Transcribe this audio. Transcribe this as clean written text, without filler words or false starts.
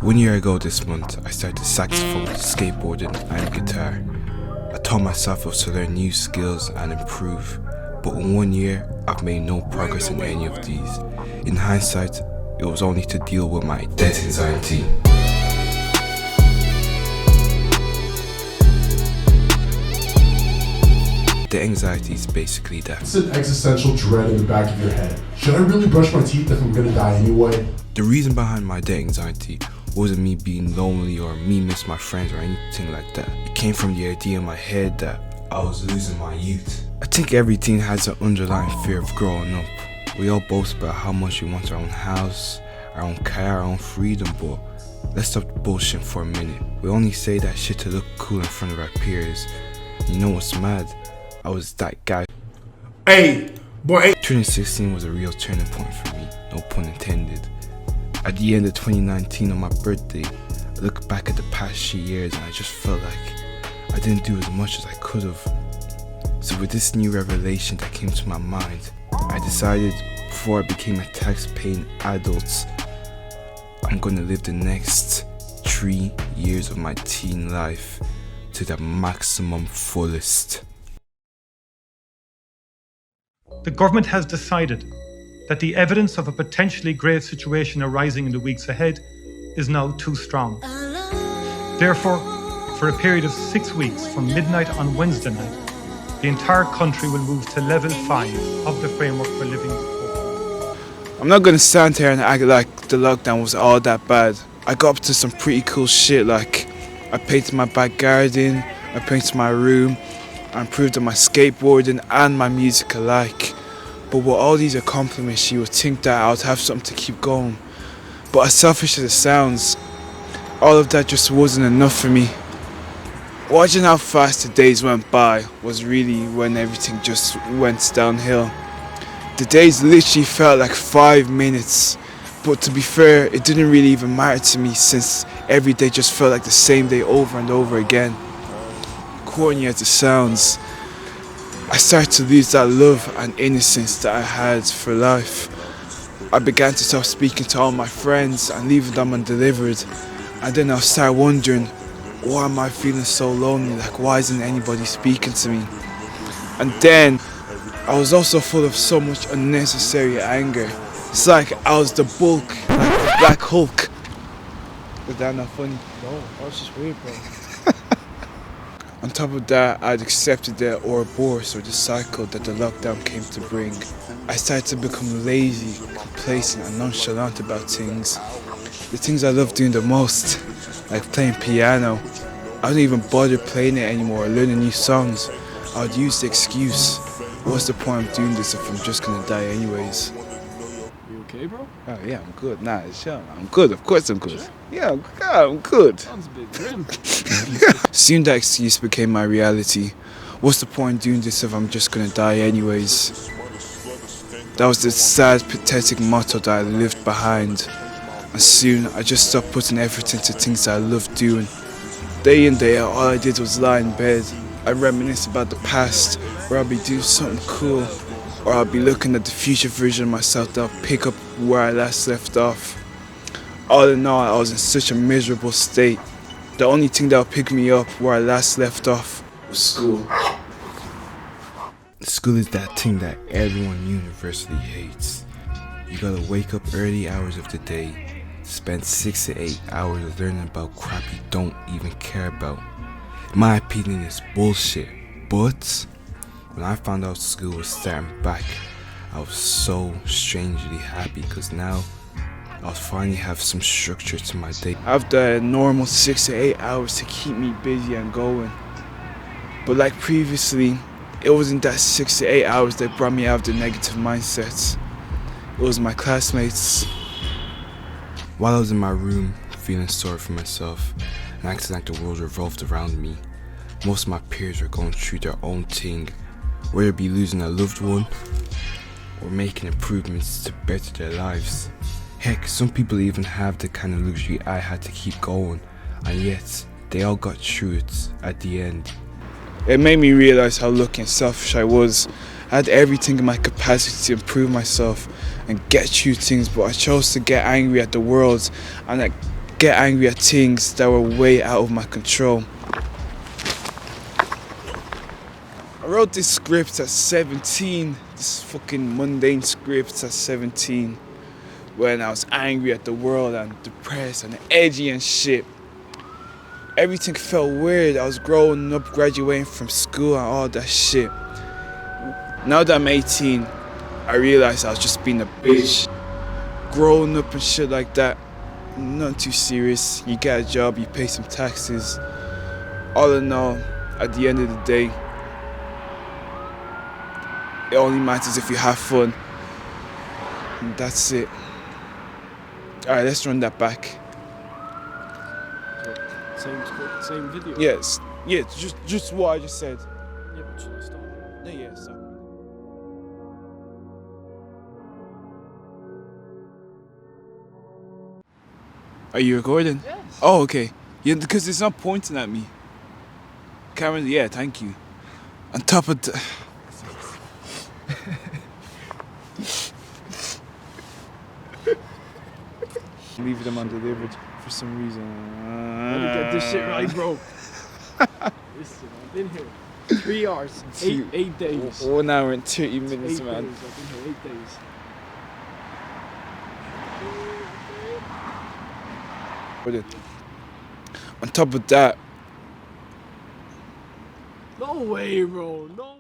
1 year ago this month, I started saxophone, skateboarding and guitar. I told myself I was to learn new skills and improve, but in 1 year, I've made no progress in any of these. In hindsight, it was only to deal with my debt anxiety. The anxiety is basically that. It's an existential dread in the back of your head. Should I really brush my teeth if I'm gonna die anyway? The reason behind my debt anxiety wasn't me being lonely or me miss my friends or anything like that. It came from the idea in my head that I was losing my youth. I think every teen has an underlying fear of growing up. We all boast about how much we want our own house, our own car, our own freedom, but let's stop bullshit for a minute. We only say that shit to look cool in front of our peers. You know what's mad? I was that guy. Hey, boy. Turning 16 was a real turning point for me, no pun intended. At the end of 2019 on my birthday, I look back at the past 3 years and I just felt like I didn't do as much as I could have. So with this new revelation that came to my mind, I decided before I became a tax-paying adult, I'm gonna live the next 3 years of my teen life to the maximum fullest. The government has decided that the evidence of a potentially grave situation arising in the weeks ahead is now too strong. Therefore, for a period of 6 weeks from midnight on Wednesday night, the entire country will move to level 5 of the framework for living with COVID. I'm not gonna stand here and act like the lockdown was all that bad. I got up to some pretty cool shit, like I painted my back garden, I painted my room, I improved on my skateboarding and my music alike. But with all these accomplishments, you would think that I would have something to keep going. But as selfish as it sounds, all of that just wasn't enough for me. Watching how fast the days went by was really when everything just went downhill. The days literally felt like 5 minutes. But to be fair, it didn't really even matter to me since every day just felt like the same day over and over again. Corny as it sounds, I started to lose that love and innocence that I had for life. I began to stop speaking to all my friends and leaving them undelivered. And then I started wondering, why am I feeling so lonely? Like, why isn't anybody speaking to me? And then I was also full of so much unnecessary anger. It's like I was the bulk, like the Black Hulk. Was that not funny? No, that was just weird, bro. On top of that, I'd accepted the Ouroboros or the cycle that the lockdown came to bring. I started to become lazy, complacent and nonchalant about things. The things I love doing the most, like playing piano. I don't even bother playing it anymore or learning new songs. I would use the excuse, what's the point of doing this if I'm just gonna die anyways? You okay, bro? Oh yeah, I'm good. Nah, sure, I'm good. Of course I'm good. Sure? Yeah, I'm good. Sounds a bit grim. Soon that excuse became my reality. What's the point in doing this if I'm just gonna die anyways? That was the sad, pathetic motto that I lived behind. And soon I just stopped putting effort into things that I loved doing. Day in, day out, all I did was lie in bed. I reminisce about the past, where I'll be doing something cool, or I'll be looking at the future version of myself that'll pick up where I last left off. All in all, I was in such a miserable state. The only thing that'll pick me up where I last left off was school. School is that thing that everyone universally hates. You gotta wake up early hours of the day, spend 6 to 8 hours learning about crap you don't even care about. In my opinion, it's bullshit. But when I found out school was starting back, I was so strangely happy because now I'll finally have some structure to my day. I have the normal 6 to 8 hours to keep me busy and going. But like previously, it wasn't that 6 to 8 hours that brought me out of the negative mindsets. It was my classmates. While I was in my room, feeling sorry for myself and acting like the world revolved around me, most of my peers were going through their own thing, whether it be losing a loved one or making improvements to better their lives. Heck, some people even have the kind of luxury I had to keep going, and yet they all got through it at the end. It made me realize how lucky and selfish I was. I had everything in my capacity to improve myself and get through things, but I chose to get angry at the world and get angry at things that were way out of my control. I wrote this script at 17, this fucking mundane script at 17, when I was angry at the world and depressed and edgy and shit. Everything felt weird. I was growing up, graduating from school and all that shit. Now that I'm 18, I realized I was just being a bitch. Growing up and shit like that, nothing too serious. You get a job, you pay some taxes. All in all, at the end of the day, it only matters if you have fun. And that's it. Alright, let's run that back. Same script, same video. Yes, yeah, just what I just said. Yeah, but should I stop? No, yeah, stop. Are you recording? Yes. Oh, okay. Yeah, because it's not pointing at me. Camera, yeah, thank you. On top of the... Leave them undelivered for some reason. Let me get this shit right, bro. Listen, I've been here 3 hours, eight days. 1 hour and 30 minutes, 8 man. days. I've been here 8 days. On top of that, No way, bro. No